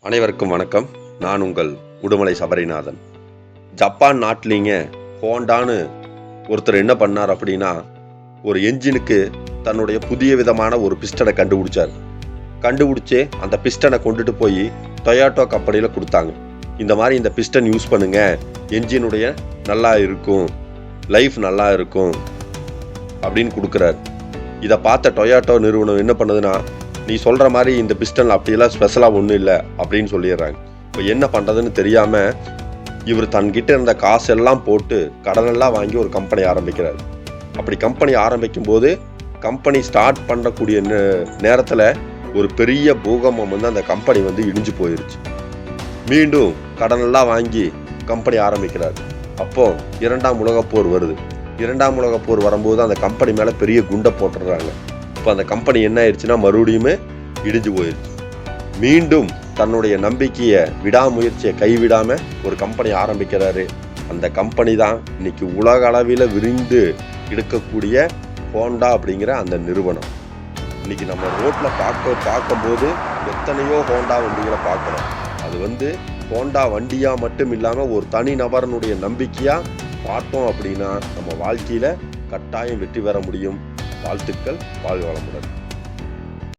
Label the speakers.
Speaker 1: அனைவருக்கும் வணக்கம். நான் உங்கள் உடுமலை சபரிநாதன். ஜப்பான் நாட்டிலிங்க ஹோண்டான்னு ஒருத்தர் என்ன பண்ணார் அப்படின்னா, ஒரு என்ஜினுக்கு தன்னுடைய புதிய விதமான ஒரு பிஸ்டனை கண்டுபிடிச்சே அந்த பிஸ்டனை கொண்டுட்டு போய் டொயோட்டோ கம்பெனியில் கொடுத்தாங்க. இந்த மாதிரி இந்த பிஸ்டன் யூஸ் பண்ணுங்க, என்ஜினுடைய நல்லா இருக்கும், லைஃப் நல்லா இருக்கும் அப்படின்னு கொடுக்குறாரு. இதை பார்த்த டொயோட்டோ நிறுவனம் என்ன பண்ணுதுன்னா, நீ சொல்கிற மாதிரி இந்த பிஸ்டனில் அப்படியெல்லாம் ஸ்பெஷலாக ஒன்றும் இல்லை அப்படின்னு சொல்லிடுறாங்க. இப்போ என்ன பண்ணுறதுன்னு தெரியாமல் இவர் தன்கிட்ட இருந்த காசெல்லாம் போட்டு கடனெல்லாம் வாங்கி ஒரு கம்பெனி ஆரம்பிக்கிறார். அப்படி கம்பெனி ஆரம்பிக்கும் போது கம்பெனி ஸ்டார்ட் பண்ணக்கூடிய நேரத்தில் ஒரு பெரிய பூகம்பம் அந்த கம்பெனி இடிஞ்சு போயிடுச்சு. மீண்டும் கடனெல்லாம் வாங்கி கம்பெனி ஆரம்பிக்கிறார். அப்போது 2ஆம் உலகப்போர் வருது. 2ஆம் உலகப்போர் வரும்போது அந்த கம்பெனி மேலே பெரிய குண்டை போட்டுடுறாங்க. இப்போ அந்த கம்பெனி என்ன ஆயிடுச்சுன்னா மறுபடியுமே இடிஞ்சு போயிடுச்சு. மீண்டும் தன்னுடைய நம்பிக்கையை விடாமுயற்சியை கைவிடாமல் ஒரு கம்பெனி ஆரம்பிக்கிறாரு. அந்த கம்பெனி தான் இன்னைக்கு உலக அளவில் விரிந்து எடுக்கக்கூடிய ஹோண்டா அப்படிங்கிற அந்த நிறுவனம். இன்னைக்கு நம்ம ரோட்டில் பார்க்கும்போது எத்தனையோ ஹோண்டா வண்டிகளை பார்க்குறோம். அது ஹோண்டா வண்டியாக மட்டும் இல்லாமல் ஒரு தனி நபரனுடைய நம்பிக்கையாக பார்த்தோம் அப்படின்னா நம்ம வாழ்க்கையில் கட்டாயம் வெற்றி பெற முடியும். வாழ்த்துக்கள். வாழ்க வளமுடன்.